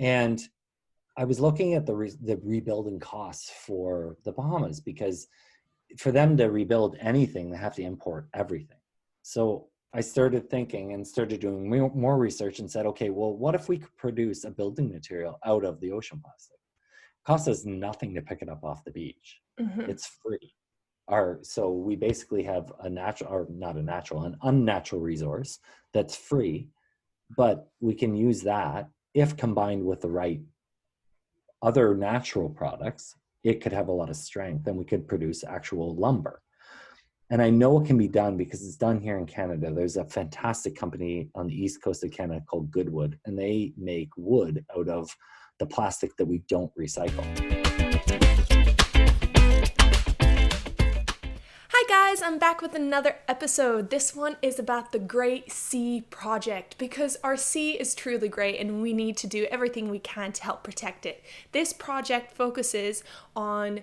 And I was looking at the rebuilding costs for the Bahamas, because for them to rebuild anything, they have to import everything. So I started thinking and started doing more research and said, okay, well, what if we could produce a building material out of the ocean plastic? It costs us nothing to pick it up off the beach. Mm-hmm. It's free. So we basically have an unnatural resource that's free, but we can use that if combined with the right other natural products. It could have a lot of strength and we could produce actual lumber. And I know it can be done because it's done here in Canada. There's a fantastic company on the east coast of Canada called Goodwood, and they make wood out of the plastic that we don't recycle. Hi guys, I'm back with another episode. This one is about the Great Sea Project, because our sea is truly great and we need to do everything we can to help protect it. This project focuses on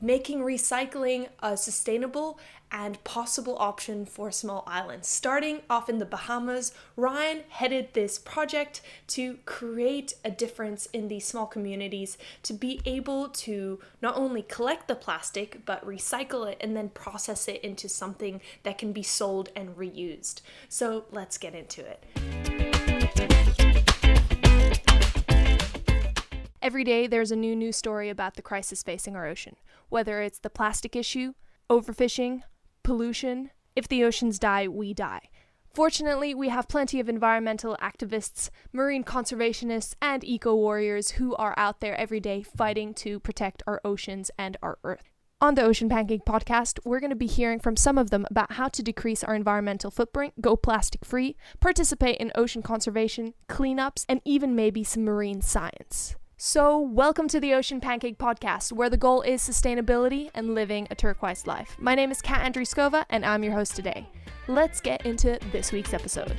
making recycling a sustainable and possible option for small islands. Starting off in the Bahamas, Ryan headed this project to create a difference in these small communities, to be able to not only collect the plastic, but recycle it and then process it into something that can be sold and reused. So let's get into it. Every day there's a new news story about the crisis facing our ocean, whether it's the plastic issue, overfishing, pollution. If the oceans die, we die. Fortunately, we have plenty of environmental activists, marine conservationists, and eco-warriors who are out there every day fighting to protect our oceans and our Earth. On the Ocean Pancake podcast, we're going to be hearing from some of them about how to decrease our environmental footprint, go plastic free, participate in ocean conservation, cleanups, and even maybe some marine science. So, welcome to the Ocean Pancake podcast, where the goal is sustainability and living a turquoise life. My name is Katt Andryskova, and I'm your host today. Let's get into this week's episode.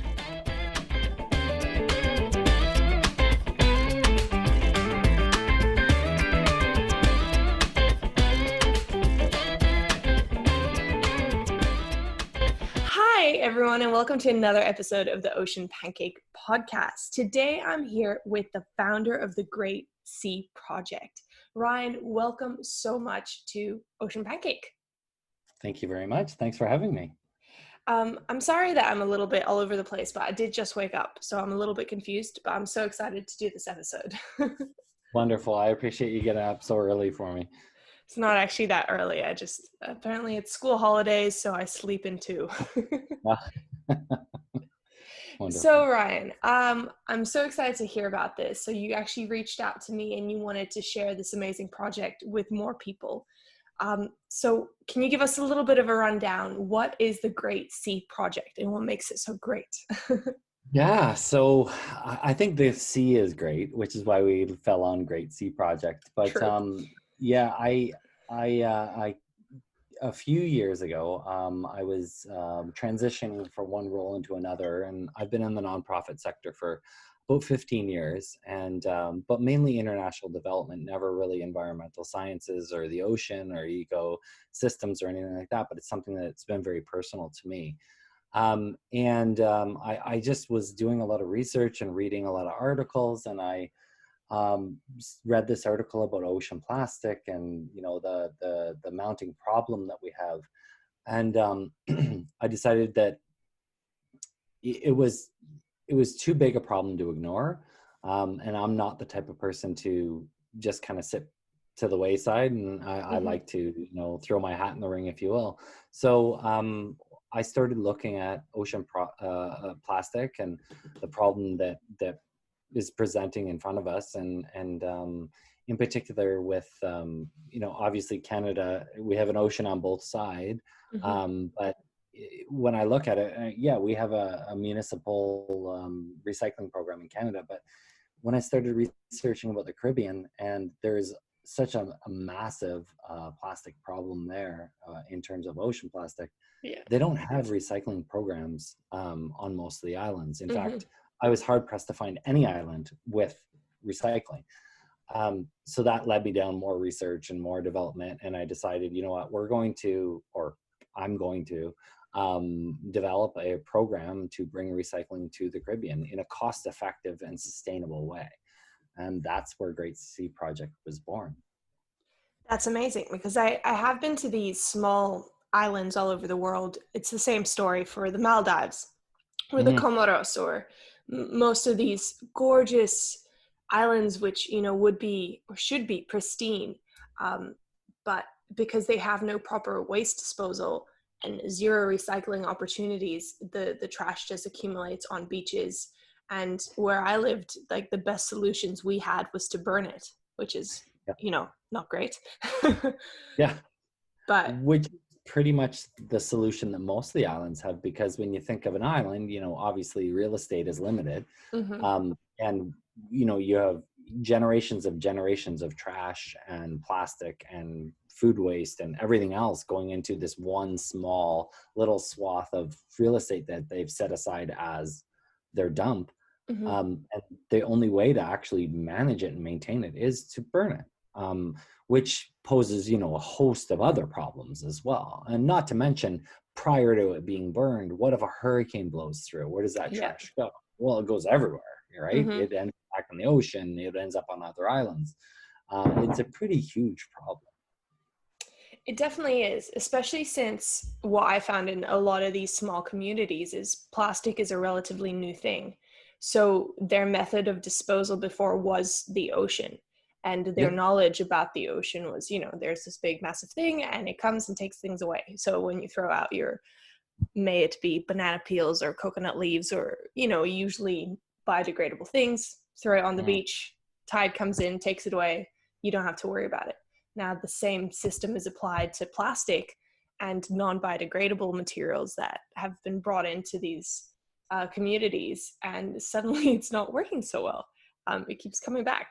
Hi, everyone, and welcome to another episode of the Ocean Pancake podcast. Today, I'm here with the founder of the Great Sea Project. Ryan, welcome so much to Ocean Pancake. Thank you very much. Thanks for having me. I'm sorry that I'm a little bit all over the place, but I did just wake up, so I'm a little bit confused, but I'm so excited to do this episode. Wonderful. I appreciate you getting up so early for me. It's not actually that early. Apparently it's school holidays, so I sleep in too. So Ryan, I'm so excited to hear about this. So you actually reached out to me and you wanted to share this amazing project with more people. So can you give us a little bit of a rundown? What is the Great Sea Project and what makes it so great? Yeah, so I think the sea is great, which is why we fell on Great Sea Project. But yeah, I a few years ago, I was transitioning from one role into another, and I've been in the nonprofit sector for about 15 years, and but mainly international development, never really environmental sciences or the ocean or ecosystems or anything like that. But it's something that's been very personal to me. I just was doing a lot of research and reading a lot of articles, and I read this article about ocean plastic and the mounting problem that we have, and I decided that it was too big a problem to ignore, and I'm not the type of person to just kind of sit to the wayside, and I like to throw my hat in the ring, if you will. So I started looking at ocean plastic and the problem that is presenting in front of us, and in particular with obviously Canada, we have an ocean on both sides, but when I look at it, yeah, we have a municipal recycling program in Canada, but when I started researching about the Caribbean, and there's such a massive plastic problem there in terms of ocean plastic. Yeah. They don't have recycling programs on most of the islands. In fact, I was hard pressed to find any island with recycling. So that led me down more research and more development. And I decided, you know what, I'm going to develop a program to bring recycling to the Caribbean in a cost-effective and sustainable way. And that's where Great Sea Project was born. That's amazing, because I have been to these small islands all over the world. It's the same story for the Maldives or the Mhm. Comoros, or most of these gorgeous islands, which, you know, would be or should be pristine. But because they have no proper waste disposal and zero recycling opportunities, the trash just accumulates on beaches. And where I lived, like, the best solutions we had was to burn it, which is, Yeah. you know, not great. Yeah. But Which is pretty much the solution that most of the islands have, because when you think of an island, you know, obviously real estate is limited. mhm, And, you know, you have generations of trash and plastic and food waste and everything else going into this one small little swath of real estate that they've set aside as their dump. mhm, And the only way to actually manage it and maintain it is to burn it, which poses, you know, a host of other problems as well. And not to mention, prior to it being burned, what if a hurricane blows through? Where does that yeah, trash go? Well, it goes everywhere, right? mhm. It ends back in the ocean. It ends up on other islands. It's a pretty huge problem. It definitely is, especially since what I found in a lot of these small communities is plastic is a relatively new thing. So their method of disposal before was the ocean. And their Yep. knowledge about the ocean was, you know, there's this big, massive thing and it comes and takes things away. So when you throw out your, may it be banana peels or coconut leaves or, you know, usually biodegradable things, throw it on the Mm. beach, tide comes in, takes it away, you don't have to worry about it. Now the same system is applied to plastic and non-biodegradable materials that have been brought into these communities, and suddenly it's not working so well. It keeps coming back.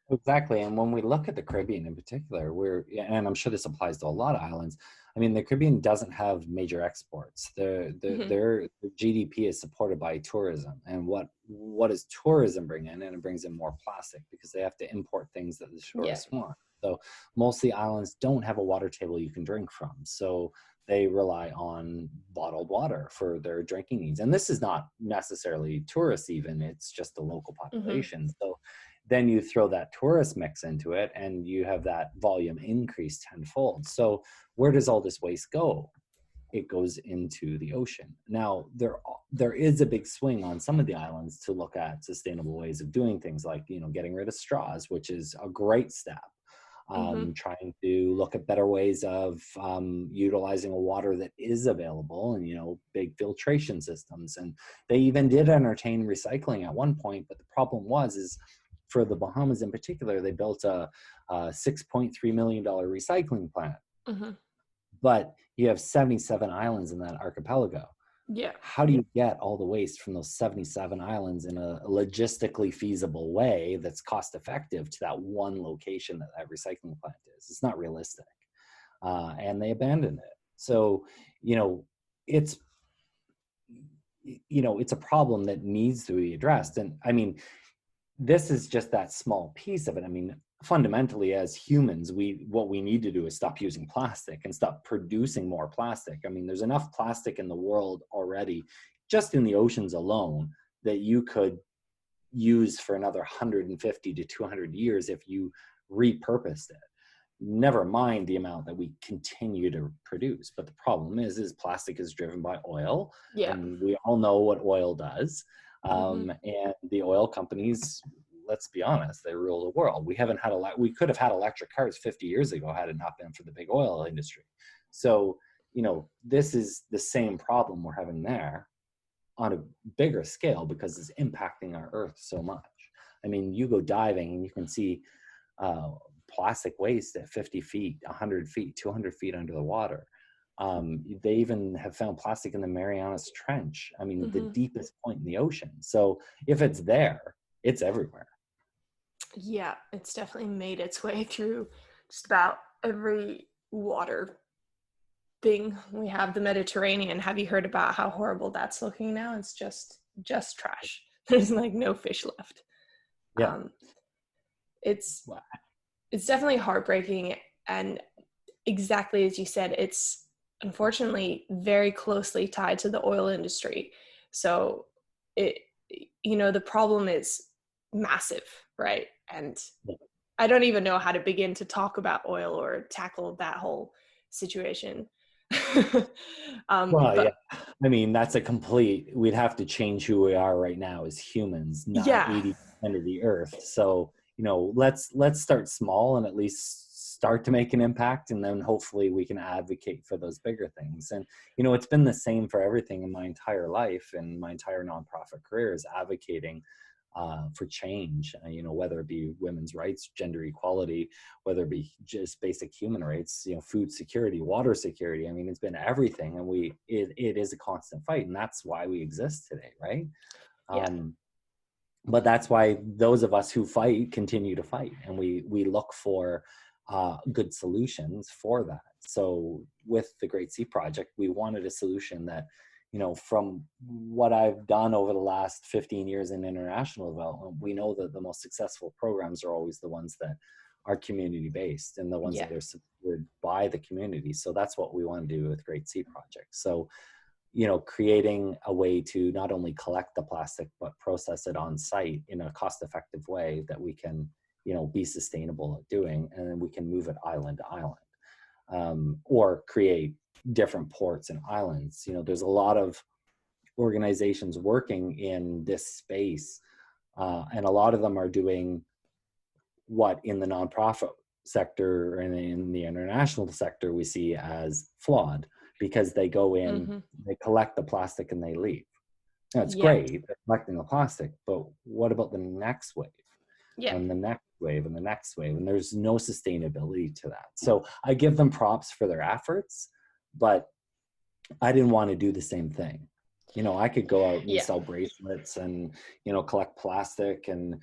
Exactly. And when we look at the Caribbean in particular, and I'm sure this applies to a lot of islands. I mean, the Caribbean doesn't have major exports. Mhm. Their GDP is supported by tourism. And what does tourism bring in? And it brings in more plastic because they have to import things that the Yeah. tourists want. So most of the islands don't have a water table you can drink from. So they rely on bottled water for their drinking needs. And this is not necessarily tourists even, it's just the local Hmm. population. So then you throw that tourist mix into it and you have that volume increase tenfold. So where does all this waste go? It goes into the ocean. Now there is a big swing on some of the islands to look at sustainable ways of doing things, like, you know, getting rid of straws, which is a great step. Hmm. Trying to look at better ways of utilizing a water that is available, and, you know, big filtration systems. And they even did entertain recycling at one point, but the problem is for the Bahamas in particular, they built a $6.3 million recycling plant, Hmm. but you have 77 islands in that archipelago. Yeah. How do you get all the waste from those 77 islands in a logistically feasible way that's cost effective to that one location that that recycling plant is? It's not realistic. And they abandoned it. So, you know, it's, it's a problem that needs to be addressed. And I mean, this is just that small piece of it. I mean, fundamentally, as humans, what we need to do is stop using plastic and stop producing more plastic. I mean, there's enough plastic in the world already, just in the oceans alone, that you could use for another 150 to 200 years if you repurposed it. Never mind the amount that we continue to produce. But the problem is plastic is driven by oil, Yeah. and we all know what oil does. Hmm. And the oil companies, let's be honest, they rule the world. We could have had electric cars 50 years ago had it not been for the big oil industry. So, you know, this is the same problem we're having there on a bigger scale because it's impacting our earth so much. I mean, you go diving and you can see uh, plastic waste at 50 feet, 100 feet, 200 feet under the water. They even have found plastic in the Marianas Trench. I mean, the Hmm. deepest point in the ocean. So if it's there, it's everywhere. Yeah, it's definitely made its way through just about every water thing. We have the Mediterranean. Have you heard about how horrible that's looking now? It's just trash. There's like no fish left. Yeah. Um, it's Well, it's definitely heartbreaking, and exactly as you said, it's unfortunately very closely tied to the oil industry. So it, you know, the problem is massive. right? And I don't even know how to begin to talk about oil or tackle that whole situation. Well, yeah. But I mean, we'd have to change who we are right now as humans, not yeah, 80% of the earth. So, let's start small and at least start to make an impact. And then hopefully we can advocate for those bigger things. And, it's been the same for everything in my entire life and my entire nonprofit career is advocating for change, whether it be women's rights, gender equality, whether it be just basic human rights, food security, water security. I mean, it's been everything. And it is a constant fight. And that's why we exist today, right? yeah, But that's why those of us who fight continue to fight. And we look for good solutions for that. So with the Great Sea Project, we wanted a solution that, from what I've done over the last 15 years in international development, we know that the most successful programs are always the ones that are community based and the ones yeah, that are supported by the community. So that's what we want to do with Great Sea Project. So, creating a way to not only collect the plastic, but process it on site in a cost effective way that we can, be sustainable at doing, and then we can move it island to island, or create different ports and islands. There's a lot of organizations working in this space, and a lot of them are doing what in the nonprofit sector and in the international sector we see as flawed, because they go in, mm-hmm. they collect the plastic and they leave. Now, it's Yeah, great, they're collecting the plastic, but what about the next wave? yeah, And the next wave and the next wave, and there's no sustainability to that. So I give them props for their efforts, but I didn't want to do the same thing. I could go out and yeah. sell bracelets and, collect plastic and,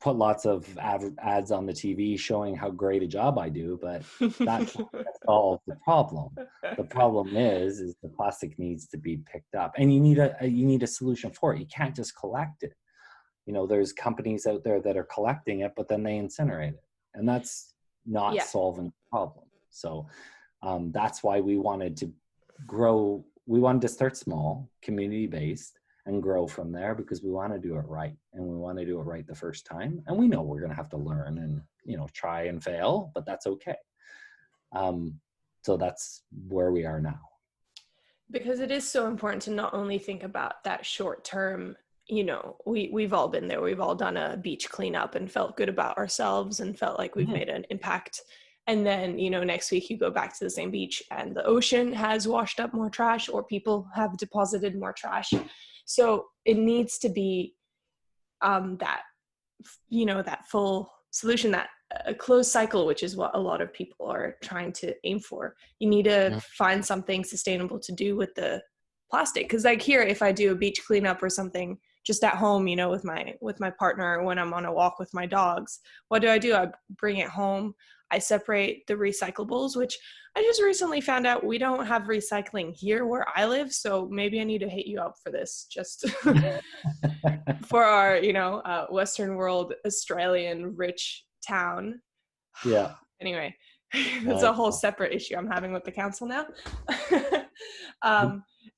put lots of ads on the TV showing how great a job I do, but that's not going to solve the problem. The problem is the plastic needs to be picked up, and you need a solution for it. You can't just collect it. There's companies out there that are collecting it, but then they incinerate it, and that's not Yeah, solving the problem. So that's why we wanted to grow. We wanted to start small, community based, and grow from there, because we want to do it right, and we want to do it right the first time. And we know we're going to have to learn and try and fail, but that's okay. So that's where we are now. because it is so important to not only think about that short term. We've all been there. We've all done a beach cleanup and felt good about ourselves and felt like we've made an impact. And then, next week you go back to the same beach and the ocean has washed up more trash, or people have deposited more trash. So it needs to be that, that full solution, that a closed cycle, which is what a lot of people are trying to aim for. You need to find something sustainable to do with the plastic. Because like here, if I do a beach cleanup or something just at home, with my partner, when I'm on a walk with my dogs, what do? I bring it home. I separate the recyclables, which I just recently found out we don't have recycling here where I live. So maybe I need to hit you up for this, just for our, Western world, Australian rich town. Yeah. Anyway, that's a whole separate issue I'm having with the council now.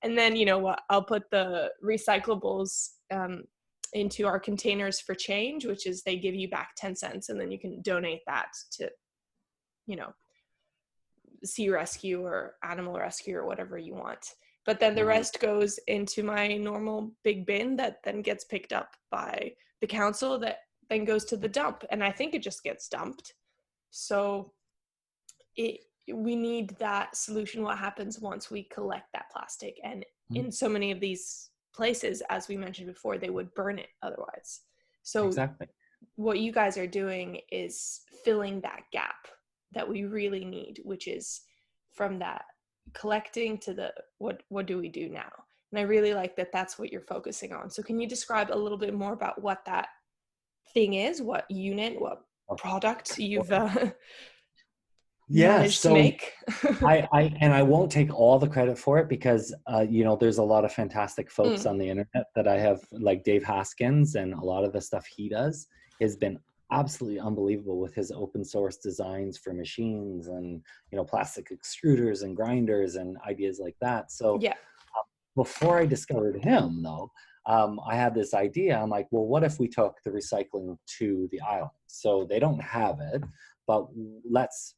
And then, what, I'll put the recyclables into our containers for change, which is they give you back 10 cents and then you can donate that to, sea rescue or animal rescue or whatever you want. But then the rest goes into my normal big bin that then gets picked up by the council, that then goes to the dump. And I think it just gets dumped. So we need that solution. What happens once we collect that plastic? And in so many of these places, as we mentioned before, they would burn it otherwise. So Exactly. What you guys are doing is filling that gap that we really need, which is from that collecting to the what do we do now? And I really like that that's what you're focusing on. So can you describe a little bit more about what that thing is, what unit, what product you've managed to make? I won't take all the credit for it, because there's a lot of fantastic folks on the internet that I have, like Dave Haskins, and a lot of the stuff he does has been absolutely unbelievable with his open source designs for machines and plastic extruders and grinders and ideas like that. So Yeah. before I discovered him, though, I had this idea. I'm like, well, what if we took the recycling to the island? So they don't have it, but let's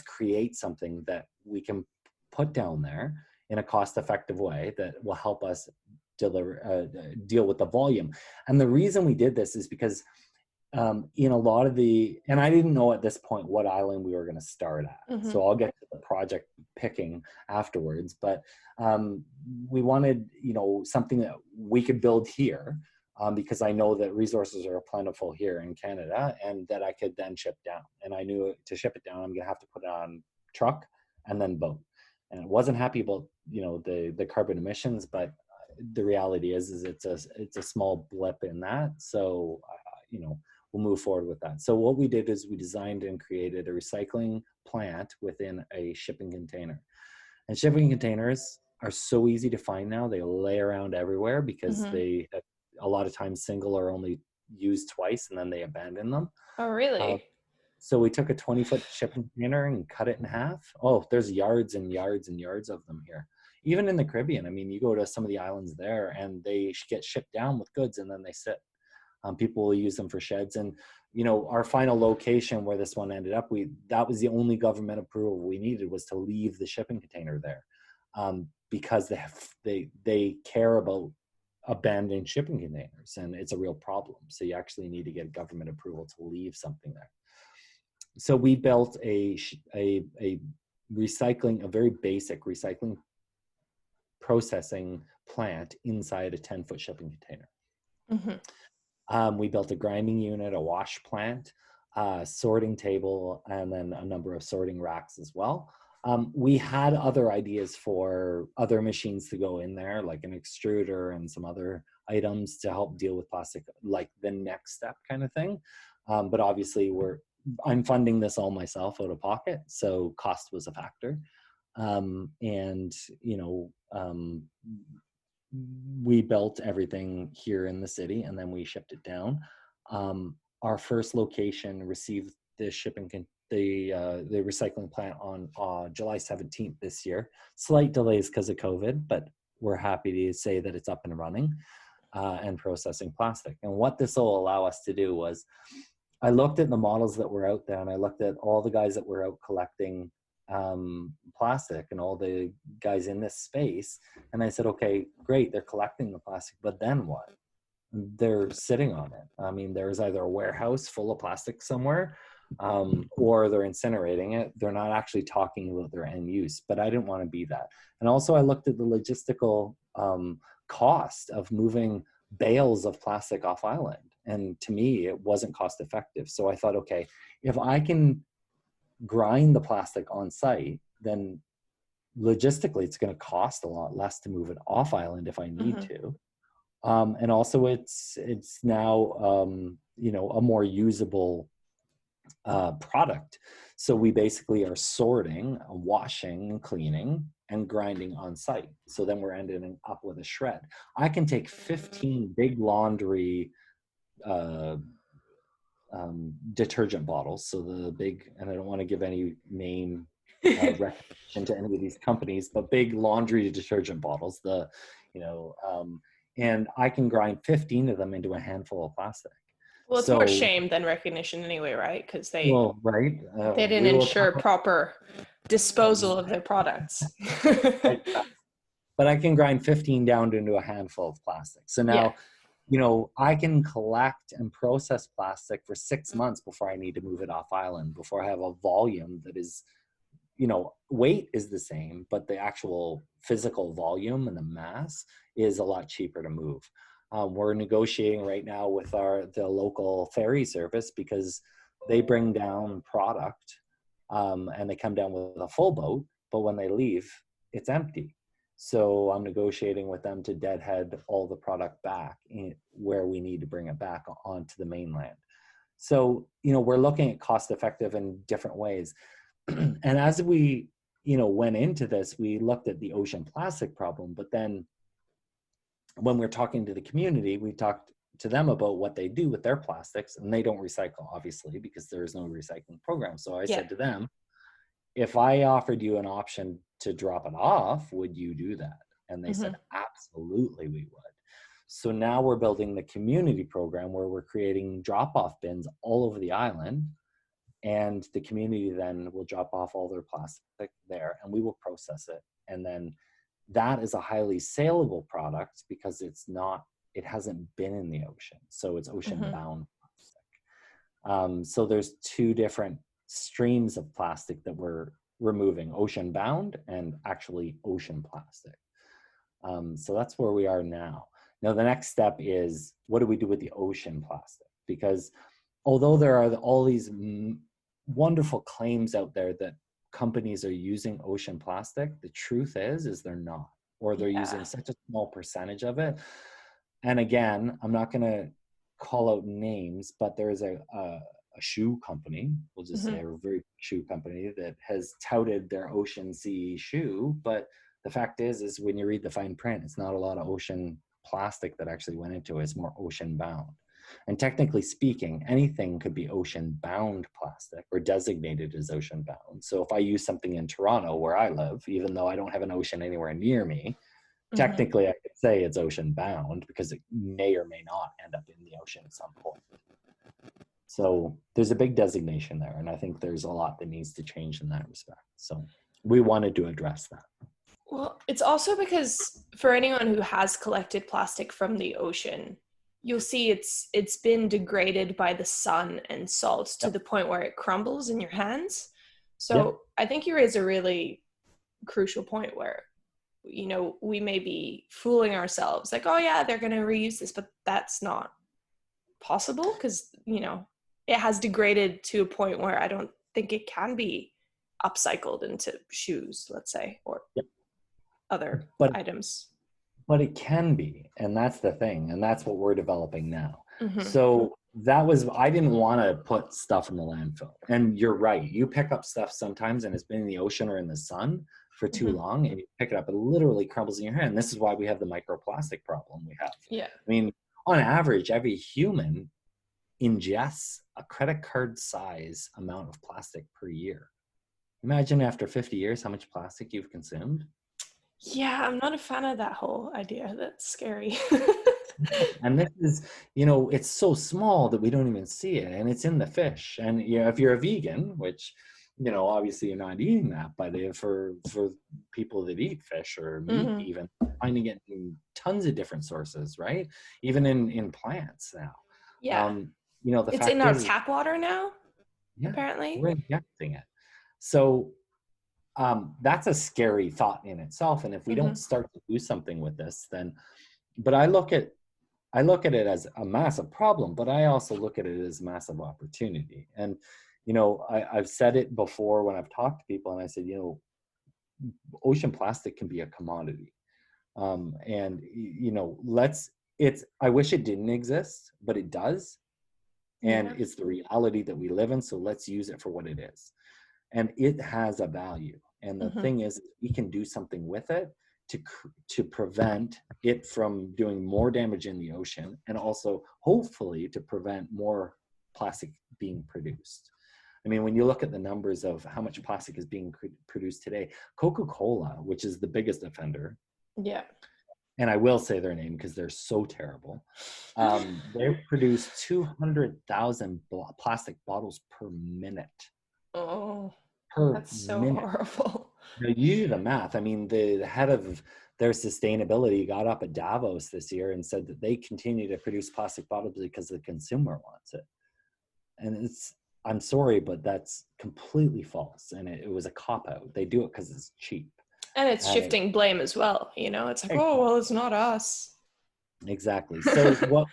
create something that we can put down there in a cost-effective way that will help us deal with the volume. And the reason we did this is because in a lot of and I didn't know at this point what island we were going to start at. Mm-hmm. So I'll get to the project picking afterwards, but we wanted, something that we could build here, because I know that resources are plentiful here in Canada and that I could then ship down. And I knew to ship it down, I'm going to have to put it on truck and then boat. And I wasn't happy about, the carbon emissions, but the reality is it's a small blip in that. So, we'll move forward with that. So what we did is we designed and created a recycling plant within a shipping container. And shipping containers are so easy to find now. They lay around everywhere because they a lot of times single or only used twice and then they abandon them. Oh, really? So we took a 20-foot shipping container and cut it in half. Oh, there's yards and yards and yards of them here. Even in the Caribbean, I mean, you go to some of the islands there and they get shipped down with goods and then they sit. People will use them for sheds. And, our final location where this one ended up, that was the only government approval we needed, was to leave the shipping container there, because they care about abandoned shipping containers and it's a real problem. So you actually need to get government approval to leave something there. So we built a very basic recycling processing plant inside a 10-foot shipping container. We built a grinding unit, a wash plant, sorting table, and then a number of sorting racks as well. We had other ideas for other machines to go in there, like an extruder and some other items to help deal with plastic, like the next step kind of thing. But obviously I'm funding this all myself out of pocket, so cost was a factor. We built everything here in the city and then we shipped it down. Our first location received the recycling plant on July 17th this year. Slight delays because of COVID, but we're happy to say that it's up and running and processing plastic. And what this will allow us to do was, I looked at the models that were out there and I looked at all the guys that were out collecting plastic and all the guys in this space, and I said, okay, great, they're collecting the plastic, but then what? They're sitting on it. I mean, there's either a warehouse full of plastic somewhere, or they're incinerating it. They're not actually talking about their end use, but I didn't want to be that. And also I looked at the logistical cost of moving bales of plastic off island, and to me it wasn't cost effective. So I thought, okay, if I can grind the plastic on site, then logistically it's going to cost a lot less to move it off island if I need to. And also it's now, a more usable product. So we basically are sorting, washing, and cleaning and grinding on site. So then we're ending up with a shred. I can take 15 big laundry detergent bottles. So the big, and I don't want to give any name recognition to any of these companies, but big laundry detergent bottles, and I can grind 15 of them into a handful of plastic. Well, it's more shame than recognition anyway, right? Because they didn't ensure proper disposal of their products. But I can grind 15 down into a handful of plastic. So now, I can collect and process plastic for 6 months before I need to move it off island, before I have a volume that is, weight is the same, but the actual physical volume and the mass is a lot cheaper to move. We're negotiating right now with the local ferry service because they bring down product and they come down with a full boat, but when they leave, it's empty. So I'm negotiating with them to deadhead all the product back where we need to bring it back onto the mainland. So, we're looking at cost effective in different ways. And as we, went into this, we looked at the ocean plastic problem, but then when we're talking to the community, we talked to them about what they do with their plastics, and they don't recycle, obviously, because there is no recycling program. So I said to them, if I offered you an option to drop it off, would you do that? And they said, absolutely, we would. So now we're building the community program where we're creating drop-off bins all over the island, and the community then will drop off all their plastic there and we will process it. And then that is a highly saleable product because it hasn't been in the ocean. So it's ocean bound plastic. So there's two different streams of plastic that we're removing: ocean bound and actually ocean plastic. So that's where we are now. Now, the next step is, what do we do with the ocean plastic? Because although there are all these wonderful claims out there that companies are using ocean plastic, the truth is they're not, or they're using such a small percentage of it. And again, I'm not going to call out names, but there is a shoe company, we'll just say a very shoe company, that has touted their ocean sea shoe. But the fact is when you read the fine print, it's not a lot of ocean plastic that actually went into it. It's more ocean bound. And technically speaking, anything could be ocean bound plastic or designated as ocean bound. So if I use something in Toronto where I live, even though I don't have an ocean anywhere near me, technically I could say it's ocean bound because it may or may not end up in the ocean at some point. So there's a big designation there. And I think there's a lot that needs to change in that respect. So we wanted to address that. Well, it's also because for anyone who has collected plastic from the ocean, you'll see it's been degraded by the sun and salt to the point where it crumbles in your hands. So I think you raise a really crucial point where, you know, we may be fooling ourselves like, oh yeah, they're going to reuse this, but that's not possible because, you know, it has degraded to a point where I don't think it can be upcycled into shoes, let's say, or other items. But it can be, and that's the thing, and that's what we're developing now. So I didn't want to put stuff in the landfill. And you're right, you pick up stuff sometimes and it's been in the ocean or in the sun for too long, and you pick it up, it literally crumbles in your hand. This is why we have the microplastic problem we have. I mean, on average, every human ingests a credit card size amount of plastic per year. Imagine after 50 years how much plastic you've consumed. Yeah, I'm not a fan of that whole idea. That's scary. And this is, you know, it's so small that we don't even see it, and it's in the fish. And you know, if you're a vegan, which, you know, obviously you're not eating that, but for people that eat fish or meat, even finding it in tons of different sources, right? Even in plants now. You know, it's in our tap water now. Apparently, we're injecting it. So that's a scary thought in itself. And if we don't start to do something with this, then, but I look at it as a massive problem, but I also look at it as massive opportunity. And, you know, I've said it before when I've talked to people, and I said, you know, ocean plastic can be a commodity. And, you know, I wish it didn't exist, but it does. And it's the reality that we live in. So let's use it for what it is. And it has a value. And the thing is, we can do something with it to prevent it from doing more damage in the ocean, and also hopefully to prevent more plastic being produced. I mean, when you look at the numbers of how much plastic is being produced today, Coca-Cola, which is the biggest offender. And I will say their name because they're so terrible. They produce 200,000 plastic bottles per minute. That's so horrible. Now, you do the math. I mean, the head of their sustainability got up at Davos this year and said that they continue to produce plastic bottles because the consumer wants it. And I'm sorry, but that's completely false. And it was a cop-out. They do it because it's cheap. And it's shifting blame as well. You know, it's like, oh, well, it's not us. Exactly. So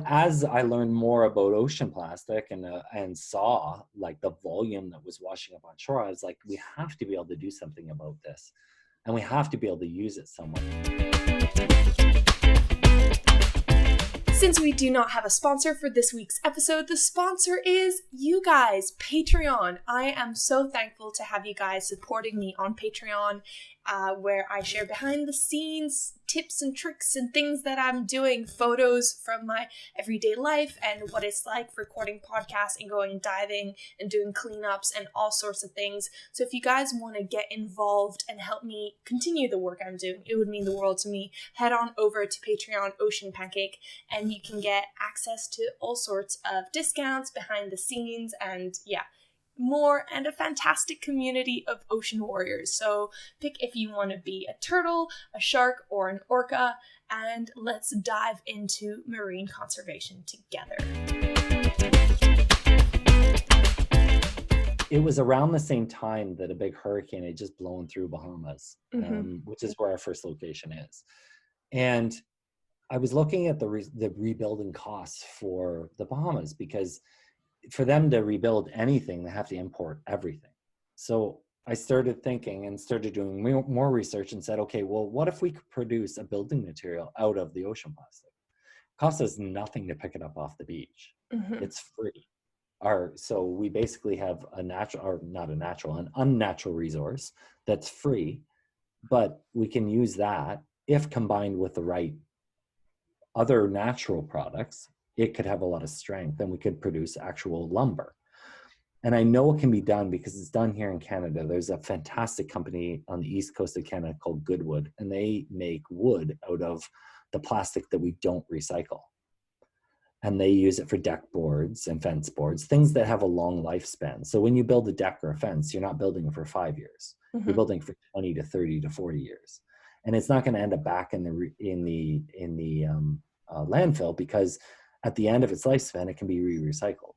as I learned more about ocean plastic and saw like the volume that was washing up on shore, I was like, we have to be able to do something about this, and we have to be able to use it somewhere. Since we do not have a sponsor for this week's episode, the sponsor is you guys, Patreon. I am so thankful to have you guys supporting me on Patreon. where I share behind the scenes tips and tricks and things that I'm doing, photos from my everyday life and what it's like recording podcasts and going diving and doing cleanups and all sorts of things. So if you guys want to get involved and help me continue the work I'm doing, it would mean the world to me. Head on over to Patreon Ocean Pancake and you can get access to all sorts of discounts, behind the scenes, and more, and a fantastic community of ocean warriors. So pick if you want to be a turtle, a shark, or an orca, and let's dive into marine conservation together. It was around the same time that a big hurricane had just blown through Bahamas, which is where our first location is. And I was looking at the rebuilding costs for the Bahamas, because for them to rebuild anything, they have to import everything. So I started thinking and started doing more research and said, okay, well, what if we could produce a building material out of the ocean plastic? It costs us nothing to pick it up off the beach. It's free. So we basically have an unnatural resource that's free, but we can use that if combined with the right other natural products. It could have a lot of strength and we could produce actual lumber. And I know it can be done because it's done here in Canada. There's a fantastic company on the east coast of Canada called Goodwood, and they make wood out of the plastic that we don't recycle. And they use it for deck boards and fence boards, things that have a long lifespan. So when you build a deck or a fence, you're not building it for 5 years. You're building it for 20 to 30 to 40 years. And it's not going to end up back in the landfill, because at the end of its lifespan, it can be recycled.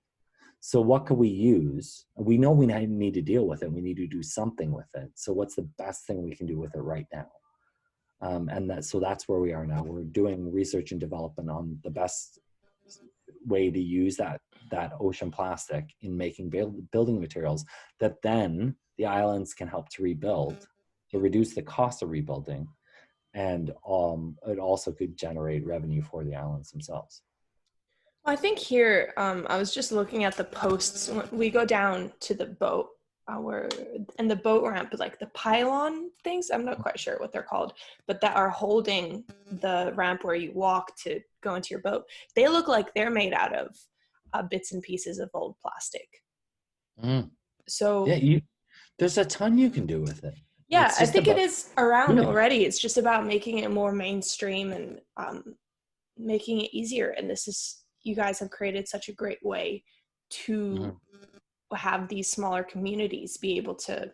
So what could we use? We know we need to deal with it. We need to do something with it. So what's the best thing we can do with it right now? So that's where we are now. We're doing research and development on the best way to use that ocean plastic in making building materials that then the islands can help to rebuild, to reduce the cost of rebuilding. And it also could generate revenue for the islands themselves. I think here, I was just looking at the posts. When we go down to the boat, and the boat ramp, like the pylon things, I'm not quite sure what they're called, but that are holding the ramp where you walk to go into your boat. They look like they're made out of bits and pieces of old plastic. So there's a ton you can do with it. Yeah, I think it is around already. It's just about making it more mainstream and making it easier. And you guys have created such a great way to have these smaller communities be able to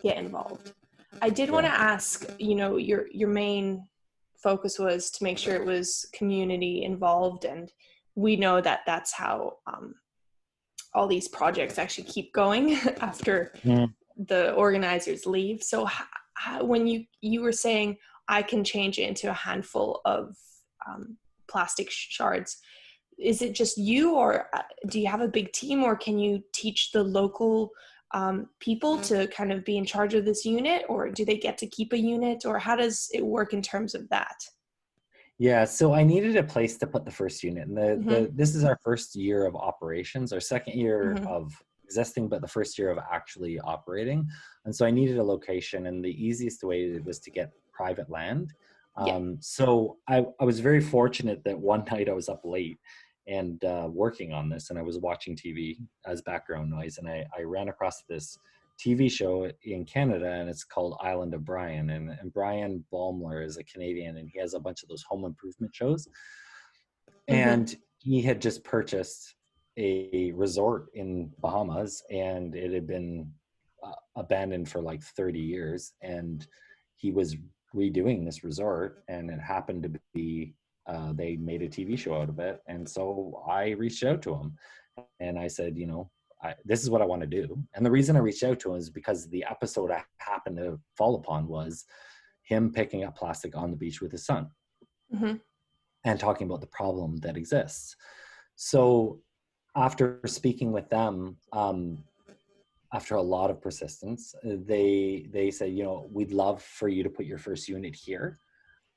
get involved. I did want to ask, your main focus was to make sure it was community involved, and we know that that's how all these projects actually keep going after the organizers leave. So when you were saying I can change it into a handful of plastic shards, is it just you, or do you have a big team, or can you teach the local people to kind of be in charge of this unit, or do they get to keep a unit, or how does it work in terms of that? Yeah, so I needed a place to put the first unit. And this is our first year of operations, our second year of existing, but the first year of actually operating. And so I needed a location, and the easiest way was to get private land. So I was very fortunate that one night I was up late and working on this, and I was watching TV as background noise, and I ran across this TV show in Canada, and it's called Island of Brian, and Brian Baumler is a Canadian, and he has a bunch of those home improvement shows. And he had just purchased a resort in Bahamas, and it had been abandoned for like 30 years, and he was redoing this resort, and it happened to be they made a TV show out of it. And so I reached out to him and I said, this is what I want to do. And the reason I reached out to him is because the episode I happened to fall upon was him picking up plastic on the beach with his son and talking about the problem that exists. So after speaking with them, after a lot of persistence, they said, we'd love for you to put your first unit here.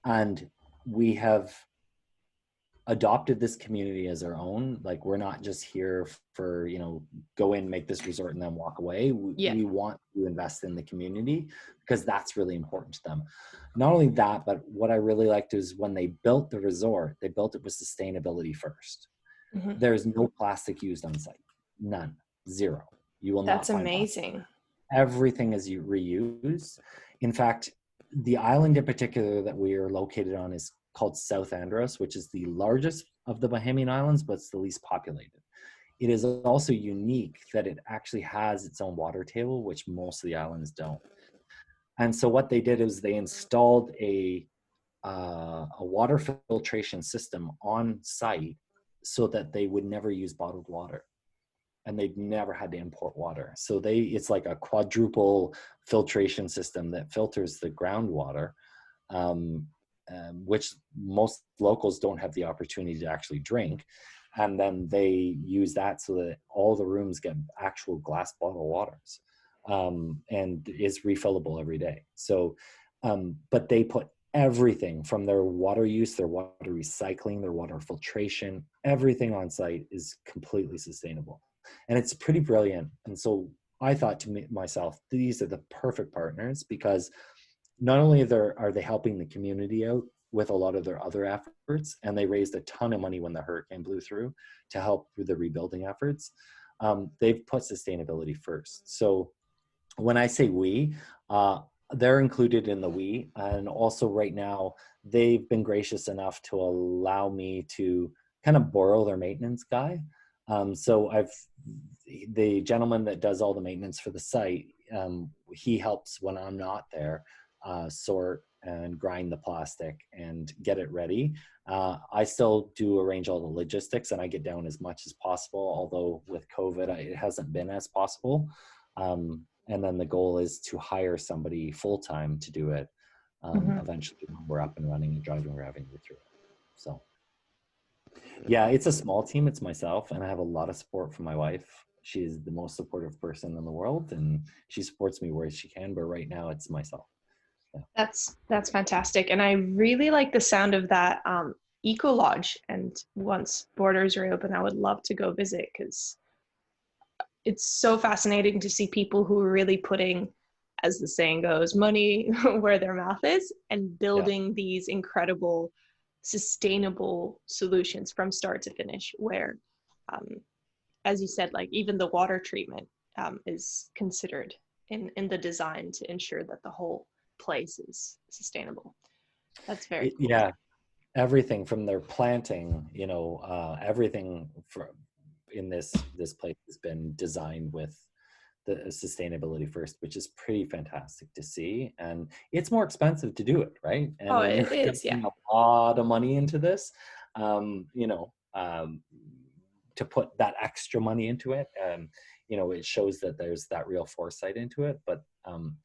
And we have adopted this community as our own. Like, we're not just here for, go in, make this resort and then walk away. We want to invest in the community because that's really important to them. Not only that, but what I really liked is when they built the resort, they built it with sustainability first. Mm-hmm. There's no plastic used on site. None. Zero. You will not That's find amazing. plastic. Everything is reused. In fact, the island in particular that we are located on is called South Andros, which is the largest of the Bahamian islands, but it's the least populated. It is also unique that it actually has its own water table, which most of the islands don't. And so what they did is they installed a water filtration system on site so that they would never use bottled water. And they've never had to import water. So it's like a quadruple filtration system that filters the groundwater, which most locals don't have the opportunity to actually drink. And then they use that so that all the rooms get actual glass bottle waters, and is refillable every day. So, but they put everything from their water use, their water recycling, their water filtration, everything on site is completely sustainable. And it's pretty brilliant. And so I thought to myself, these are the perfect partners, because not only are they helping the community out with a lot of their other efforts, and they raised a ton of money when the hurricane blew through to help with the rebuilding efforts, they've put sustainability first. So when I say we, they're included in the we. And also right now, they've been gracious enough to allow me to kind of borrow their maintenance guy. So the gentleman that does all the maintenance for the site, he helps when I'm not there, sort and grind the plastic and get it ready. I still do arrange all the logistics, and I get down as much as possible, although with COVID, it hasn't been as possible. And then the goal is to hire somebody full-time to do it. Eventually when we're up and running and driving revenue through it. So yeah, it's a small team. It's myself, and I have a lot of support from my wife. She is the most supportive person in the world, and she supports me where she can, but right now it's myself. Yeah. That's fantastic. And I really like the sound of that eco lodge. And once borders reopen, I would love to go visit, because it's so fascinating to see people who are really putting, as the saying goes, money where their mouth is, and building these incredible sustainable solutions from start to finish, where as you said, like even the water treatment is considered in the design to ensure that the whole place is sustainable. That's very cool. Yeah, everything from their planting, everything in this place has been designed with the sustainability first, which is pretty fantastic to see. And it's more expensive to do it, right? And when it you're is, yeah. a lot of money into this, to put that extra money into it, it shows that there's that real foresight into it. But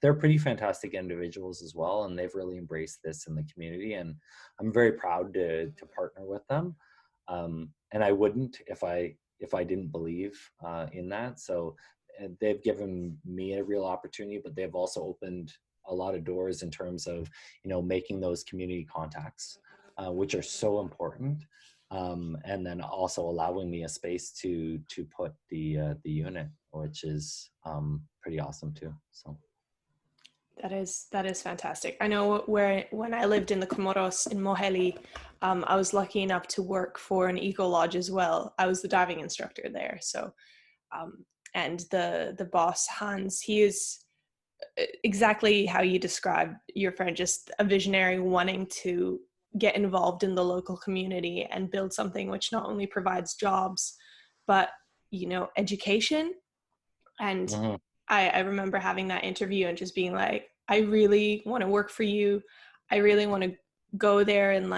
they're pretty fantastic individuals as well, and they've really embraced this in the community, and I'm very proud to partner with them. And I wouldn't if I didn't believe in that. So they've given me a real opportunity, but they've also opened a lot of doors in terms of making those community contacts, which are so important. And then also allowing me a space to put the unit, which is pretty awesome too. So that is fantastic. I know when I lived in the Comoros in Moheli, I was lucky enough to work for an eco lodge as well. I was the diving instructor there. So and the boss, Hans, he is exactly how you described your friend, just a visionary wanting to get involved in the local community and build something which not only provides jobs, but, education. And I remember having that interview and just being like, I really want to work for you. I really want to go there and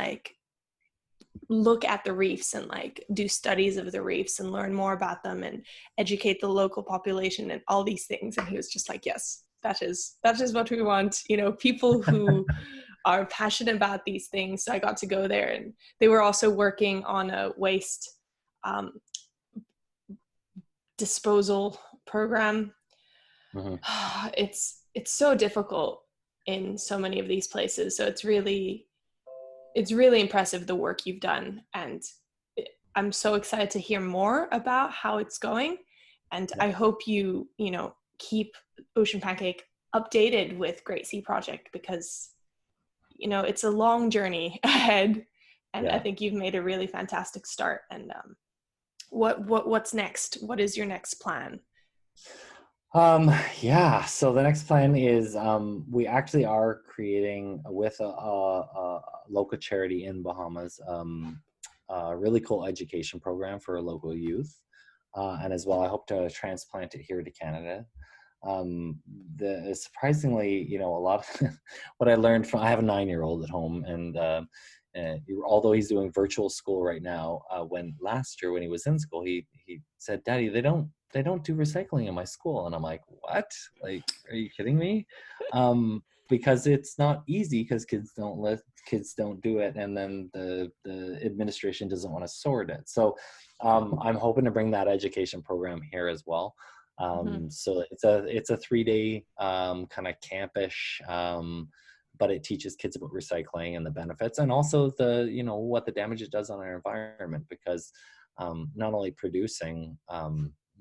look at the reefs and do studies of the reefs and learn more about them and educate the local population and all these things. And he was just like, yes, that is what we want, people who are passionate about these things. So I got to go there, and they were also working on a waste disposal program. It's so difficult in so many of these places. So it's really it's really impressive the work you've done, and I'm so excited to hear more about how it's going. And Yeah. I hope you keep Ocean Pancake updated with Great Sea Project, because it's a long journey ahead, and I Yeah. think you've made a really fantastic start. And what's next? What is your next plan? Yeah, so the next plan is we actually are creating with a local charity in Bahamas a really cool education program for local youth. And as well, I hope to transplant it here to Canada. Surprisingly, a lot of what I learned from, I have a 9-year-old at home, and although he's doing virtual school right now, when last year when he was in school, he said, "Daddy, they don't do recycling in my school," and I'm like, "What? Like, are you kidding me?" Because it's not easy, because kids don't do it, and then the administration doesn't want to sort it. So I'm hoping to bring that education program here as well. So it's a 3-day kind of campish, but it teaches kids about recycling and the benefits, and also what the damage it does on our environment, because not only producing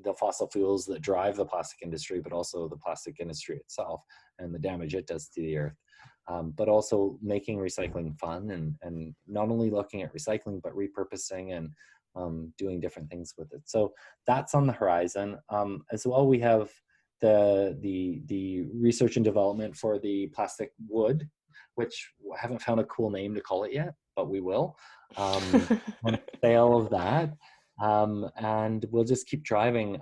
the fossil fuels that drive the plastic industry, but also the plastic industry itself and the damage it does to the earth. But also making recycling fun, and not only looking at recycling, but repurposing and doing different things with it. So that's on the horizon. As well, we have the research and development for the plastic wood, which I haven't found a cool name to call it yet, but we will. And sale of that, and we'll just keep driving.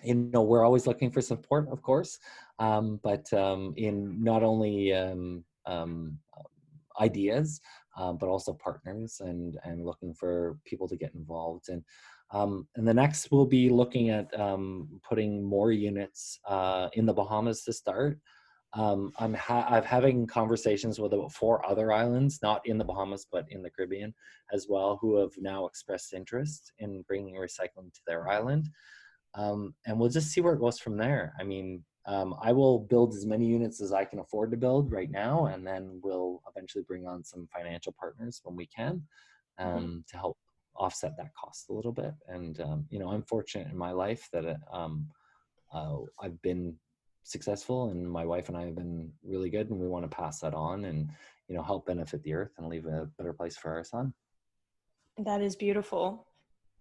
We're always looking for support, of course, but in not only ideas, but also partners, and looking for people to get involved. And the next, we'll be looking at putting more units in the Bahamas to start. I'm having conversations with about 4 other islands, not in the Bahamas, but in the Caribbean as well, who have now expressed interest in bringing recycling to their island. And we'll just see where it goes from there. I mean, I will build as many units as I can afford to build right now, and then we'll eventually bring on some financial partners when we can, to help offset that cost a little bit. And I'm fortunate in my life that I've been successful, and my wife and I have been really good, and we want to pass that on, and help benefit the earth and leave a better place for our son. That is beautiful.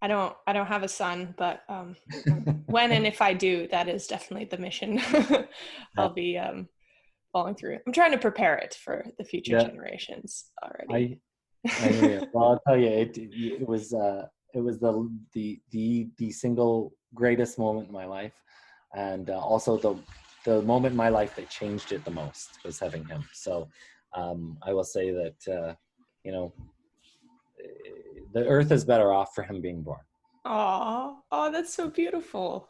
I don't have a son, but when and if I do, that is definitely the mission I'll be following through. I'm trying to prepare it for the future generations already. I hear you. Well, I'll tell you, it was the single greatest moment in my life, and also the moment in my life that changed it the most was having him. So I will say that the earth is better off for him being born. Oh, that's so beautiful.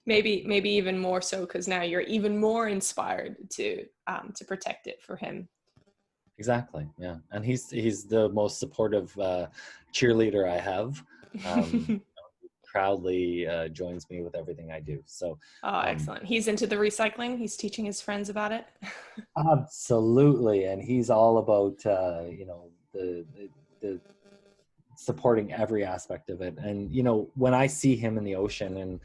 Maybe even more so, because now you're even more inspired to protect it for him. Exactly. Yeah, and he's the most supportive cheerleader I have. Proudly joins me with everything I do. So excellent. He's into the recycling. He's teaching his friends about it. Absolutely, and he's all about the supporting every aspect of it. And when I see him in the ocean, and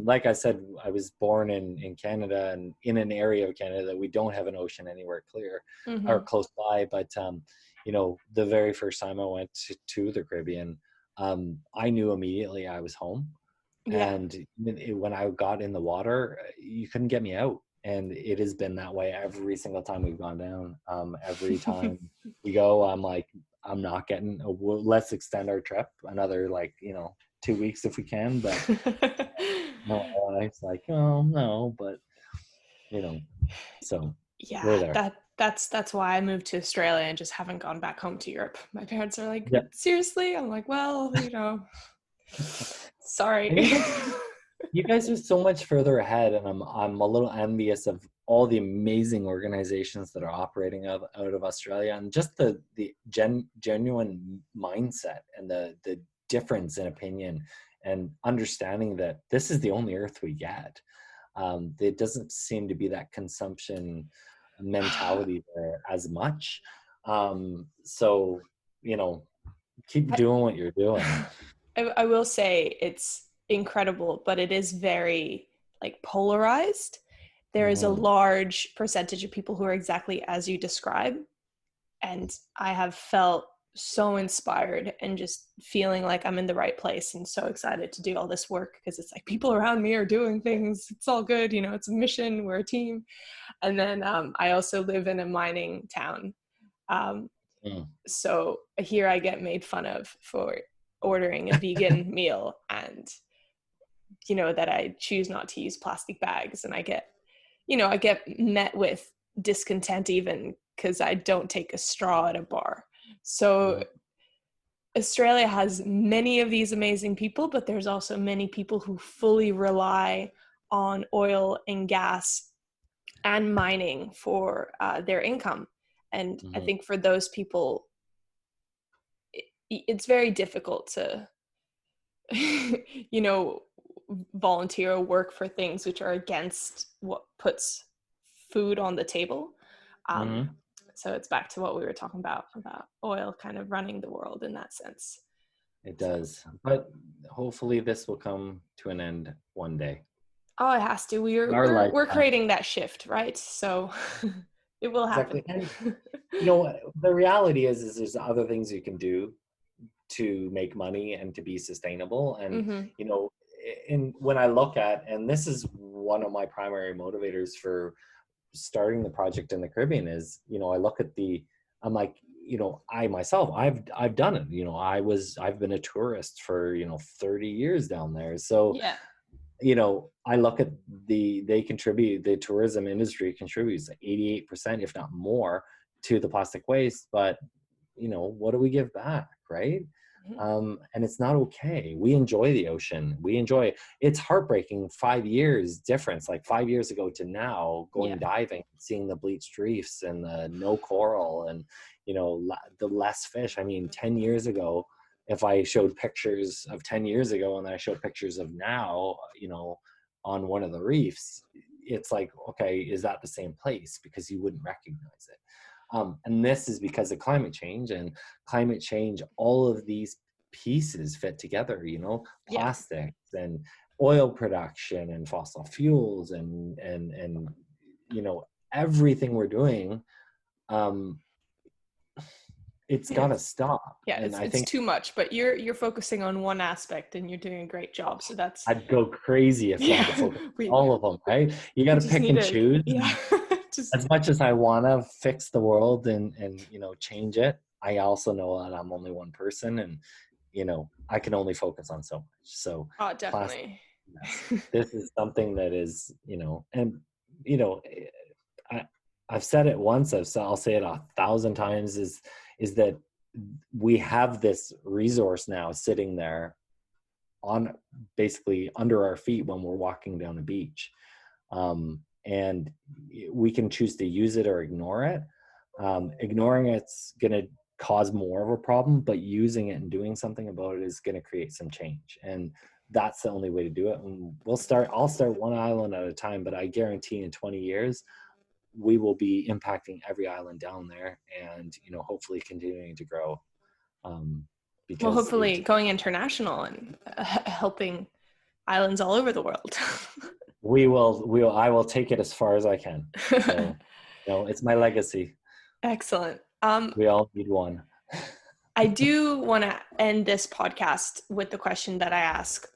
like I said, I was born in Canada, and in an area of Canada that we don't have an ocean anywhere clear or close by. But the very first time I went to the Caribbean, I knew immediately I was home. Yeah. And when I got in the water, you couldn't get me out. And it has been that way every single time we've gone down. Every time we go, I'm like, I'm not getting, let's extend our trip another 2 weeks if we can. But it's like, oh no, but so we're Yeah, there. that's why I moved to Australia and just haven't gone back home to Europe. My parents are like, Yeah. seriously? I'm like, well, sorry. You guys are so much further ahead, and I'm a little envious of all the amazing organizations that are operating out of Australia, and just the genuine mindset and the difference in opinion and understanding that this is the only earth we get. There doesn't seem to be that consumption mentality there as much. So, you know, keep doing what you're doing. I will say it's incredible, but it is very like polarized. There is a large percentage of people who are exactly as you describe. And I have felt so inspired and just feeling like I'm in the right place and so excited to do all this work, because it's like people around me are doing things. It's all good. You know, it's a mission. We're a team. And then I also live in a mining town. So here I get made fun of for ordering a vegan meal, and, you know, that I choose not to use plastic bags. And I get met with discontent even because I don't take a straw at a bar. So Australia has many of these amazing people, but there's also many people who fully rely on oil and gas and mining for their income. And I think for those people, it's very difficult to, you know, volunteer or work for things which are against what puts food on the table. So it's back to what we were talking about oil kind of running the world in that sense. It does. But hopefully this will come to an end one day. Oh, it has to. We're creating that shift, right? So it will happen. Exactly. And, you know, the reality is there's other things you can do to make money and to be sustainable. And, you know, when I look at, and this is one of my primary motivators for starting the project in the Caribbean is, you know, I look at I'm like, you know, I myself, I've done it. You know, I've been a tourist for, you know, 30 years down there. So, you know, I look at the tourism industry contributes 88%, if not more, to the plastic waste. But, you know, what do we give back, right? And it's not okay. We enjoy the ocean. It's heartbreaking 5 years difference, like 5 years ago to now, going diving, seeing the bleached reefs and the no coral and, you know, the less fish. I mean, 10 years ago, if I showed pictures of 10 years ago and then I showed pictures of now, you know, on one of the reefs, it's like, okay, is that the same place? Because you wouldn't recognize it. And this is because of climate change, and climate change, all of these pieces fit together, you know, plastics and oil production and fossil fuels and, you know, everything we're doing, it's got to stop. Yeah, and I it's think too much, but you're focusing on one aspect and you're doing a great job. So that's, I'd go crazy if I had to focus on all of them, right? You got to pick and choose. As much as I want to fix the world and, you know, change it, I also know that I'm only one person, and, you know, I can only focus on so much. So definitely. This is something that is, you know, and, you know, I've said it once, I'll say it 1,000 times, is that we have this resource now sitting there on basically under our feet when we're walking down a beach. And we can choose to use it or ignore it. Ignoring it's going to cause more of a problem, but using it and doing something about it is going to create some change. And that's the only way to do it. And I'll start one island at a time, but I guarantee in 20 years, we will be impacting every island down there and, you know, hopefully continuing to grow. Well, hopefully going international and helping islands all over the world. I will take it as far as I can. So, you know, it's my legacy. Excellent. We all need one. I do want to end this podcast with the question that I ask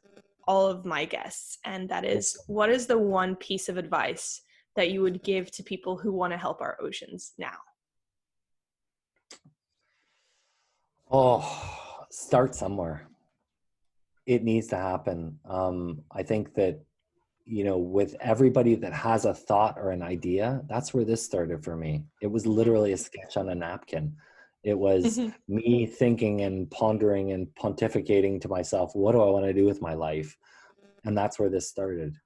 all of my guests, and that is, what is the one piece of advice that you would give to people who want to help our oceans now? Oh, start somewhere. It needs to happen. I think that, you know, with everybody that has a thought or an idea, that's where this started for me. It was literally a sketch on a napkin. It was me thinking and pondering and pontificating to myself, what do I want to do with my life? And that's where this started.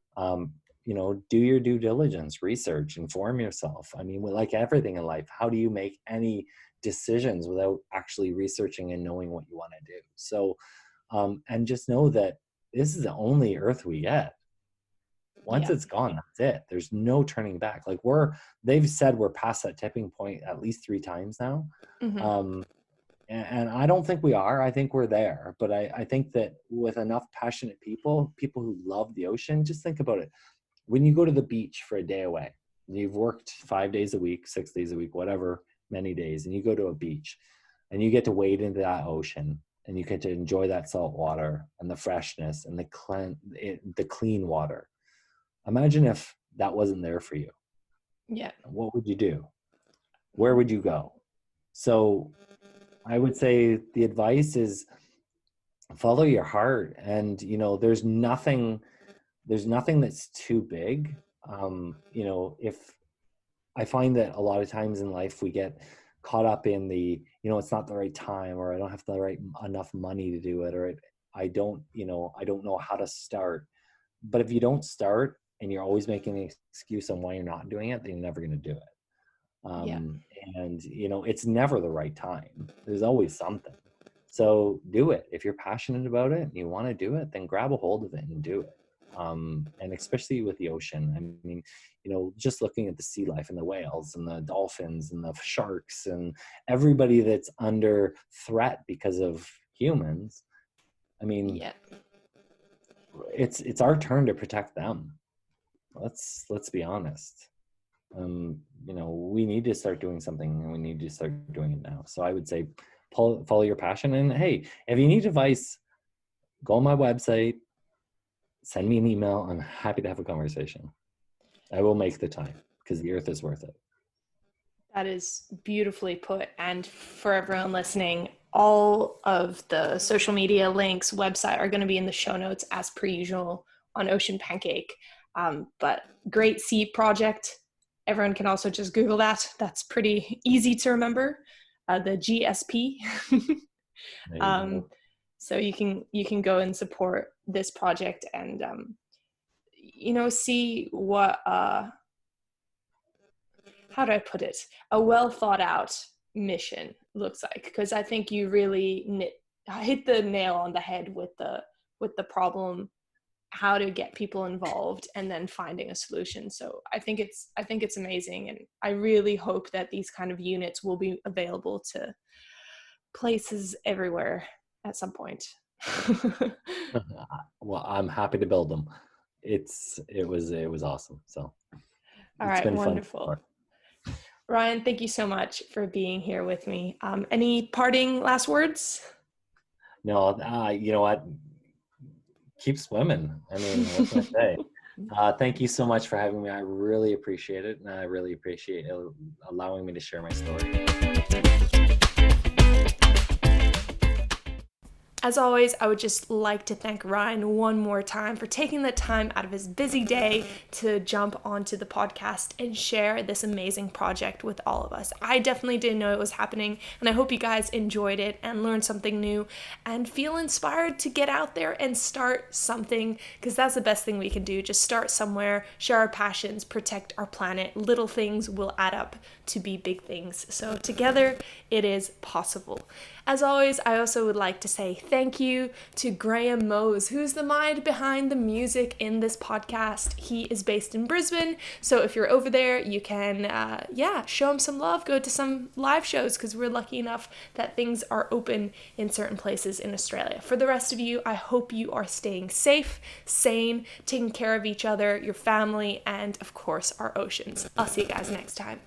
You know, do your due diligence, research, inform yourself. I mean, like everything in life, how do you make any decisions without actually researching and knowing what you want to do? So, and just know that this is the only earth we get. Once Yeah. it's gone, that's it. There's no turning back. Like they've said we're past that tipping point at least 3 times now. Mm-hmm. And I don't think we are. I think we're there. But I think that with enough passionate people who love the ocean, just think about it. When you go to the beach for a day away, you've worked 5 days a week, 6 days a week, whatever, many days, and you go to a beach and you get to wade into that ocean and you get to enjoy that salt water and the freshness and the clean water. Imagine if that wasn't there for you. Yeah. What would you do? Where would you go? So I would say the advice is follow your heart. And, there's nothing that's too big. If I find that a lot of times in life we get caught up in it's not the right time, or I don't have the right enough money to do it, or I don't know how to start. But if you don't start and you're always making an excuse on why you're not doing it, then you're never going to do it. And it's never the right time. There's always something. So do it. If you're passionate about it and you want to do it, then grab a hold of it and do it. And especially with the ocean, I mean, just looking at the sea life and the whales and the dolphins and the sharks and everybody that's under threat because of humans. I mean, it's our turn to protect them. Let's be honest. We need to start doing something, and we need to start doing it now. So I would say follow your passion. And hey, if you need advice, go on my website, send me an email. I'm happy to have a conversation. I will make the time because the earth is worth it. That is beautifully put. And for everyone listening, all of the social media links, website are going to be in the show notes as per usual on Ocean Pancake. But great seed project. Everyone can also just Google that. That's pretty easy to remember. The GSP. So you can go and support this project and see what how do I put it? A well thought out mission looks like, because I think you really hit the nail on the head with the problem, how to get people involved, and then finding a solution. So I think it's amazing, and I really hope that these kind of units will be available to places everywhere at some point. Well, I'm happy to build them. It was awesome. So all right, been wonderful. Fun. Ryan, thank you so much for being here with me. Any parting last words? No, you know what? Keep swimming. I mean, what can I say? Thank you so much for having me. I really appreciate it. And I really appreciate allowing me to share my story. As always, I would just like to thank Ryan one more time for taking the time out of his busy day to jump onto the podcast and share this amazing project with all of us. I definitely didn't know it was happening, and I hope you guys enjoyed it and learned something new and feel inspired to get out there and start something, because that's the best thing we can do. Just start somewhere, share our passions, protect our planet. Little things will add up to be big things. So together, it is possible. As always, I also would like to say thank you to Graham Mose, who's the mind behind the music in this podcast. He is based in Brisbane, so if you're over there, you can, show him some love, go to some live shows, because we're lucky enough that things are open in certain places in Australia. For the rest of you, I hope you are staying safe, sane, taking care of each other, your family, and of course, our oceans. I'll see you guys next time.